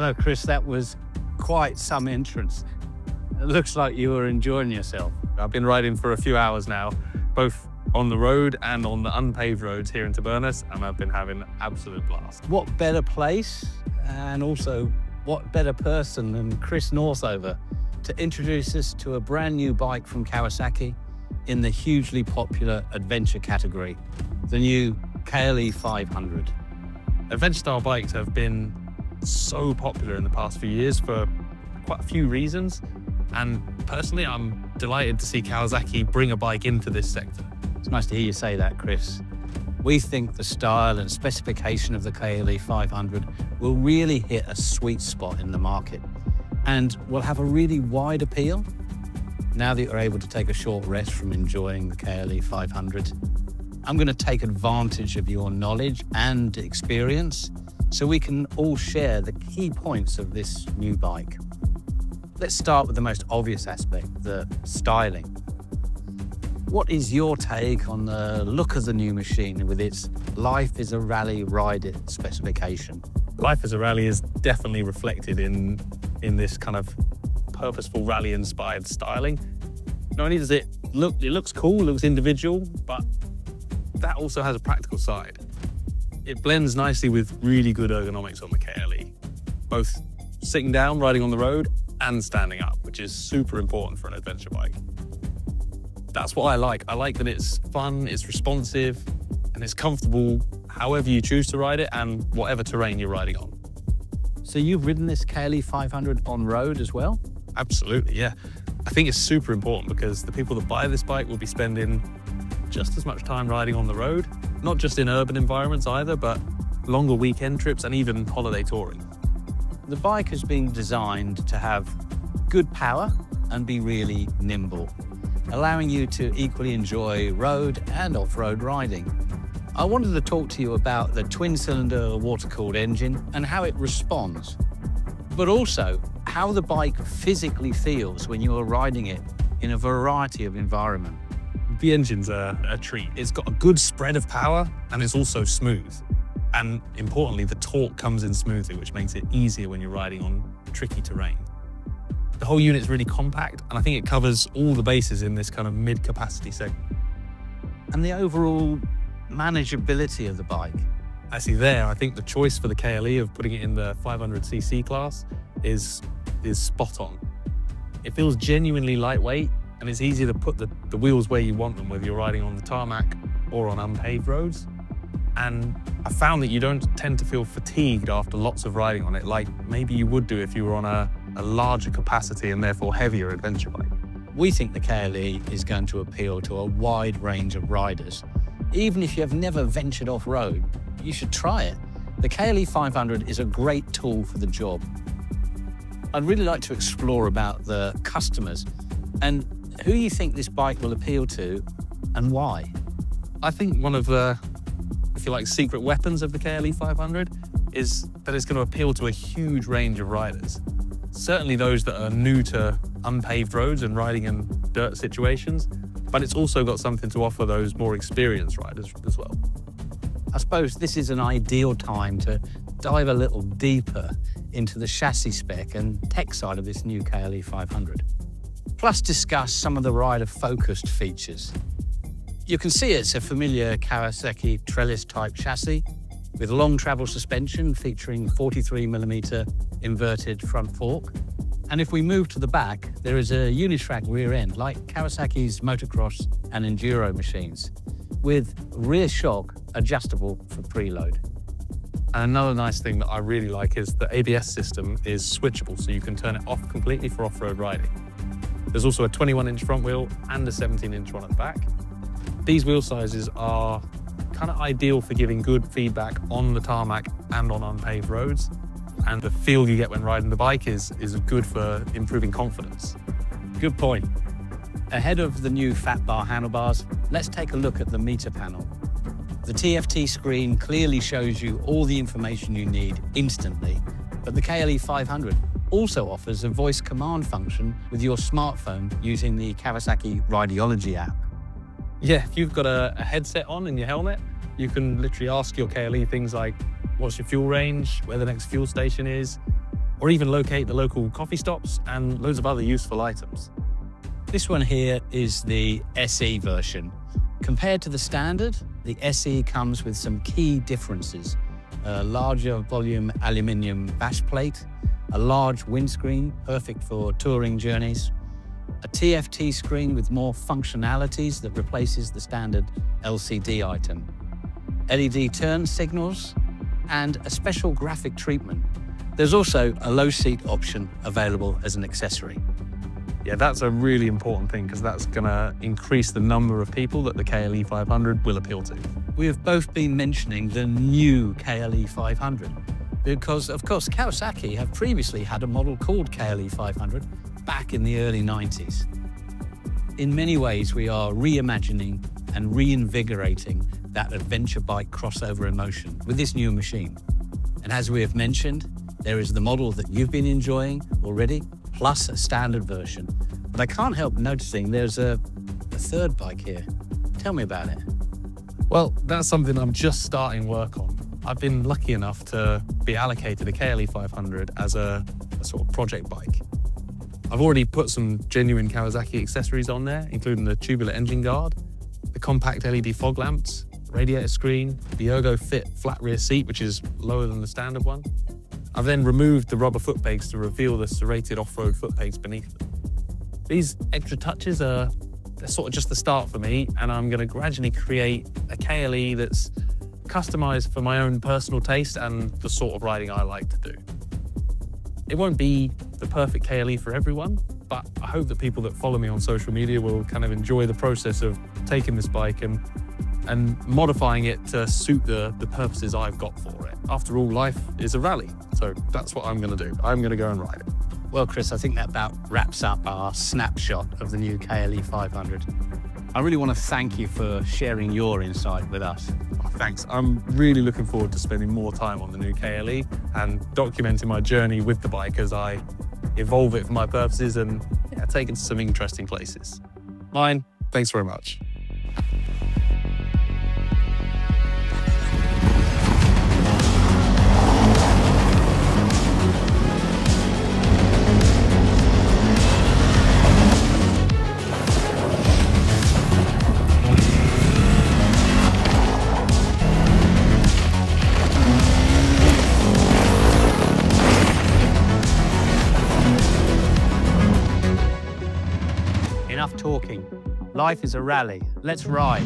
know, Chris, that was quite some entrance. It looks like you were enjoying yourself. I've been riding for a few hours now, both on the road and on the unpaved roads here in Tabernas, and I've been having an absolute blast. What better place, and also what better person than Chris Northover to introduce us to a brand new bike from Kawasaki in the hugely popular adventure category, the new KLE 500. Adventure style bikes have been so popular in the past few years for quite a few reasons, and personally I'm delighted to see Kawasaki bring a bike into this sector. It's nice to hear you say that, Chris. We think the style and specification of the KLE 500 will really hit a sweet spot in the market and will have a really wide appeal. Now that you're able to take a short rest from enjoying the KLE 500, I'm going to take advantage of your knowledge and experience so we can all share the key points of this new bike. Let's start with the most obvious aspect, the styling. What is your take on the look of the new machine with its Life is a Rally Ride It specification? Life as a Rally is definitely reflected in this kind of purposeful rally-inspired styling. Not only does it looks cool, it looks individual, but that also has a practical side. It blends nicely with really good ergonomics on the KLE, both sitting down, riding on the road, and standing up, which is super important for an adventure bike. That's what I like. I like that it's fun, it's responsive, and it's comfortable however you choose to ride it and whatever terrain you're riding on. So you've ridden this KLE 500 on road as well? Absolutely, yeah. I think it's super important because the people that buy this bike will be spending just as much time riding on the road, not just in urban environments either, but longer weekend trips and even holiday touring. The bike has been designed to have good power and be really nimble, allowing you to equally enjoy road and off-road riding. I wanted to talk to you about the twin-cylinder water-cooled engine and how it responds, but also how the bike physically feels when you are riding it in a variety of environments. The engine's a treat. It's got a good spread of power and it's also smooth. And importantly, the torque comes in smoothly, which makes it easier when you're riding on tricky terrain. The whole unit's really compact, and I think it covers all the bases in this kind of mid-capacity segment. And the overall manageability of the bike. Actually there, I think the choice for the KLE of putting it in the 500cc class is spot on. It feels genuinely lightweight, and it's easier to put the wheels where you want them, whether you're riding on the tarmac or on unpaved roads. And I found that you don't tend to feel fatigued after lots of riding on it, like maybe you would do if you were on a larger capacity and therefore heavier adventure bike. We think the KLE is going to appeal to a wide range of riders. Even if you have never ventured off-road, you should try it. The KLE 500 is a great tool for the job. I'd really like to explore about the customers and who you think this bike will appeal to and why. I think one of the, if you like, secret weapons of the KLE 500 is that it's going to appeal to a huge range of riders. Certainly those that are new to unpaved roads and riding in dirt situations, but it's also got something to offer those more experienced riders as well. I suppose this is an ideal time to dive a little deeper into the chassis spec and tech side of this new KLE 500. Plus discuss some of the rider-focused features. You can see it's a familiar Kawasaki trellis-type chassis with long travel suspension featuring 43mm inverted front fork. And if we move to the back, there is a unitrack rear end like Kawasaki's motocross and enduro machines with rear shock adjustable for preload. And another nice thing that I really like is the ABS system is switchable, so you can turn it off completely for off-road riding. There's also a 21-inch front wheel and a 17-inch one at the back. These wheel sizes are kind of ideal for giving good feedback on the tarmac and on unpaved roads. And the feel you get when riding the bike is good for improving confidence. Good point. Ahead of the new fat bar handlebars, let's take a look at the meter panel. The TFT screen clearly shows you all the information you need instantly, but the KLE 500 also offers a voice command function with your smartphone using the Kawasaki Rideology app. Yeah, if you've got a headset on in your helmet, you can literally ask your KLE things like, what's your fuel range, where the next fuel station is, or even locate the local coffee stops and loads of other useful items. This one here is the SE version. Compared to the standard, the SE comes with some key differences. A larger volume aluminium bash plate, a large windscreen, perfect for touring journeys, a TFT screen with more functionalities that replaces the standard LCD item, LED turn signals, and a special graphic treatment. There's also a low seat option available as an accessory. Yeah, that's a really important thing because that's going to increase the number of people that the KLE 500 will appeal to. We have both been mentioning the new KLE 500 because, of course, Kawasaki have previously had a model called KLE 500 back in the early 90s. In many ways, we are reimagining and reinvigorating that adventure bike crossover emotion with this new machine. And as we have mentioned, there is the model that you've been enjoying already, plus a standard version. But I can't help noticing there's a third bike here. Tell me about it. Well, that's something I'm just starting work on. I've been lucky enough to be allocated a KLE 500 as a sort of project bike. I've already put some genuine Kawasaki accessories on there, including the tubular engine guard, the compact LED fog lamps, radiator screen, the Ergo Fit flat rear seat, which is lower than the standard one. I've then removed the rubber foot pegs to reveal the serrated off-road foot pegs beneath them. These extra touches they're sort of just the start for me, and I'm going to gradually create a KLE that's customized for my own personal taste and the sort of riding I like to do. It won't be the perfect KLE for everyone, but I hope that people that follow me on social media will kind of enjoy the process of taking this bike and modifying it to suit the purposes I've got for it. After all, life is a rally, so that's what I'm going to do. I'm going to go and ride it. Well, Chris, I think that about wraps up our snapshot of the new KLE 500. I really want to thank you for sharing your insight with us. Oh, thanks. I'm really looking forward to spending more time on the new KLE and documenting my journey with the bike as I evolve it for my purposes and take it to some interesting places. Mine, thanks very much. Enough talking. Life is a rally. Let's ride.